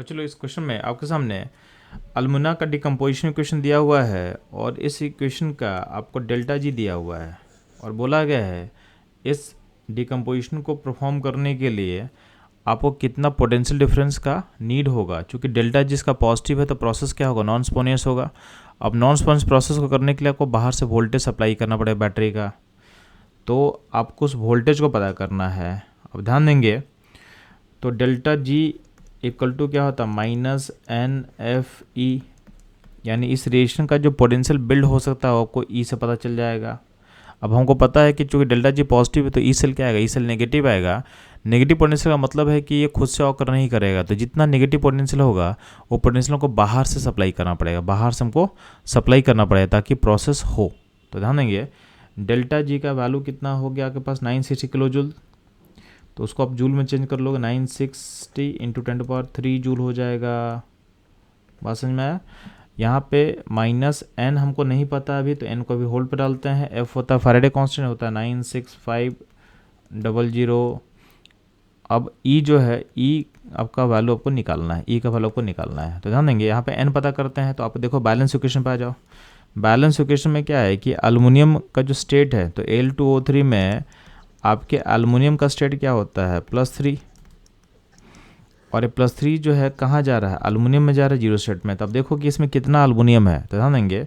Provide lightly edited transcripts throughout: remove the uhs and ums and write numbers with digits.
तो चलो इस क्वेश्चन में आपके सामने अल्मुना का डिकम्पोजिशन इक्वेशन दिया हुआ है और इस इक्वेशन का आपको डेल्टा जी दिया हुआ है और बोला गया है इस डिकम्पोजिशन को परफॉर्म करने के लिए आपको कितना पोटेंशियल डिफरेंस का नीड होगा। चूँकि डेल्टा जी इसका पॉजिटिव है तो प्रोसेस क्या होगा, नॉन स्पोनियस होगा। अब नॉन स्पोनियस प्रोसेस को करने के लिए आपको बाहर से वोल्टेज सप्लाई करना पड़ेगा बैटरी का, तो आपको उस वोल्टेज को पता करना है। अब ध्यान देंगे तो डेल्टा जी इक्वल टू क्या होता है -NFE, यानी इस रिएक्शन का जो पोटेंशियल बिल्ड हो सकता है आपको ई से पता चल जाएगा। अब हमको पता है कि चूँकि डेल्टा जी पॉजिटिव है तो ई सेल क्या आएगा, ई सेल नेगेटिव आएगा। नेगेटिव पोटेंशियल का मतलब है कि ये खुद से ऑकर नहीं करेगा, तो जितना नेगेटिव पोटेंशियल होगा वो पोटेंशियल को बाहर से सप्लाई करना पड़ेगा, बाहर से हमको सप्लाई करना पड़ेगा ताकि प्रोसेस हो। तो ध्यान देंगे डेल्टा जी का वैल्यू कितना हो गया आपके पास 960 किलो जूल, तो उसको आप जूल में चेंज कर लोगे 960 इंटू 10⁻³ जूल हो जाएगा। बात समझ में आया। यहाँ पे -n हमको नहीं पता अभी, तो n को अभी होल्ड पे डालते हैं। f होता है फैराडे कांस्टेंट, होता है 96500। अब e जो है e आपका वैल्यू आपको निकालना है, e का वैल्यू आपको निकालना है। तो ध्यान देंगे यहाँ पे n पता करते हैं, तो आप देखो बैलेंस इक्वेशन पे आ जाओ। बैलेंस इक्वेशन में क्या है कि एल्युमिनियम का जो स्टेट है तो Al2O3 में आपके एल्युमिनियम का स्टेट क्या होता है +3, और ये +3 जो है कहाँ जा रहा है, एल्युमिनियम में जा रहा है जीरो स्टेट में। तो अब देखो कि इसमें कितना एल्युमिनियम है, तो ध्यान देंगे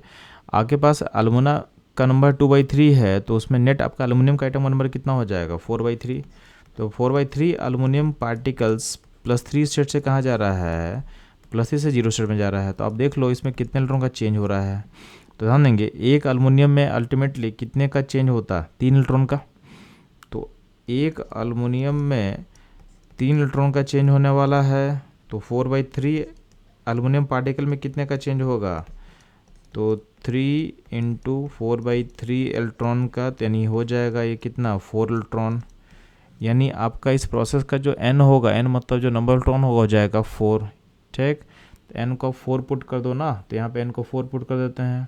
आपके पास एल्युमिना का नंबर 2/3 है, तो उसमें नेट आपका एल्युमिनियम का आइटम नंबर कितना हो जाएगा 4/3। तो 4/3 एल्युमिनियम पार्टिकल्स +3 स्टेट से कहाँ जा रहा है, +3 से जीरो स्टेट में जा रहा है। तो आप देख लो इसमें कितने इलेक्ट्रॉन का चेंज हो रहा है। तो ध्यान देंगे एक एल्युमिनियम में अल्टीमेटली कितने का चेंज होता है, 3 इलेक्ट्रॉन का। तो एक एल्युमिनियम में 3 इलेक्ट्रॉन का चेंज होने वाला है, तो 4/3 एल्युमिनियम पार्टिकल में कितने का चेंज होगा, तो 3 × 4/3 इलेक्ट्रॉन का, यानी हो जाएगा ये कितना 4 इलेक्ट्रॉन। यानी आपका इस प्रोसेस का जो n होगा, n मतलब जो नंबर इलेक्ट्रॉन होगा हो जाएगा 4। ठीक, तो n को 4 पुट कर दो ना, तो यहाँ पे n को 4 पुट कर देते हैं।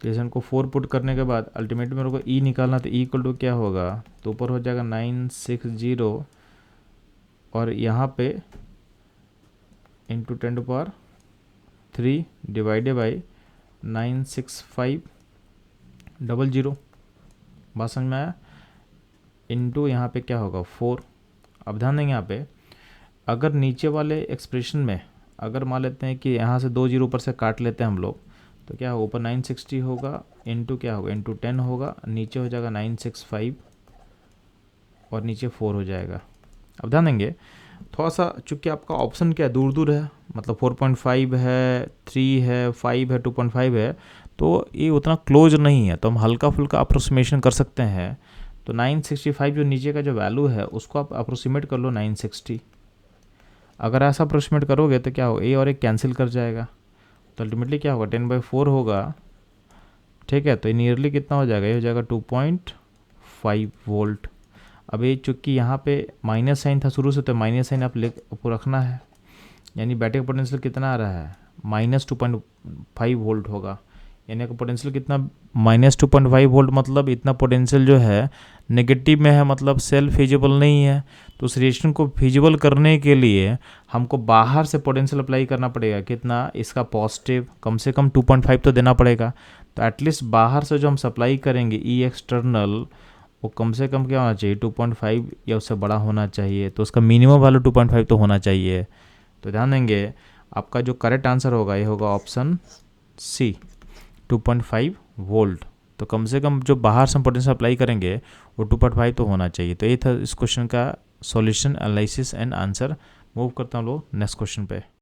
तो इस n को 4 पुट करने के बाद अल्टीमेट मेरे को e निकालना, तो e इक्वल टू क्या होगा, तो ऊपर हो जाएगा 960 और यहाँ पे इंटू 10⁻³ डिवाइडेड बाई 96500। बात समझ में आया। इंटू यहाँ पे क्या होगा 4। अब ध्यान देंगे यहाँ पे अगर नीचे वाले एक्सप्रेशन में अगर मान लेते हैं कि यहाँ से 2 जीरो ऊपर से काट लेते हैं हम लोग, तो क्या होगा ऊपर 960 होगा, इंटू क्या होगा इंटू 10 होगा, नीचे हो जाएगा 965 और नीचे 4 हो जाएगा। अब ध्यान देंगे थोड़ा सा, चूँकि आपका ऑप्शन क्या दूर दूर है, मतलब 4.5 है, 3 है, 5 है, 2.5 है, तो ये उतना क्लोज नहीं है, तो हम हल्का फुल्का अप्रोक्सीमेशन कर सकते हैं। तो 965 जो नीचे का जो वैल्यू है उसको आप अप्रोक्सीमेट कर लो 960। अगर ऐसा अप्रोक्सीमेट करोगे तो क्या होगा, ए और एक कैंसिल कर जाएगा, तो अल्टीमेटली क्या होगा 10/4 होगा। ठीक है, तो नियरली कितना हो जाएगा, ये हो जाएगा 2.5 वोल्ट। अब ये चूँकि यहाँ पे माइनस साइन था शुरू से, तो माइनस साइन आपको रखना है, यानी बैटरी का पोटेंशियल कितना आ रहा है -2.5 वोल्ट होगा। यानी का पोटेंशियल कितना -2.5 वोल्ट, मतलब इतना पोटेंशियल जो है नेगेटिव में है, मतलब सेल फिजिबल नहीं है। तो उस रिएक्शन को फिजिबल करने के लिए हमको बाहर से पोटेंशियल अप्लाई करना पड़ेगा, कितना इसका पॉजिटिव कम से कम 2.5 तो देना पड़ेगा। तो एटलीस्ट बाहर से जो हम सप्लाई करेंगे ई एक्सटर्नल, वो कम से कम क्या होना चाहिए 2.5 या उससे बड़ा होना चाहिए। तो उसका मिनिमम वैल्यू 2.5 तो होना चाहिए। तो ध्यान देंगे आपका जो करेक्ट आंसर होगा ये होगा ऑप्शन सी 2.5 वोल्ट। तो कम से कम जो बाहर से हम पोटेंशियल अप्लाई करेंगे वो 2.5 तो होना चाहिए। तो ये था इस क्वेश्चन का solution, analysis and answer. Move करता हूँ लोग नेक्स्ट क्वेश्चन पे।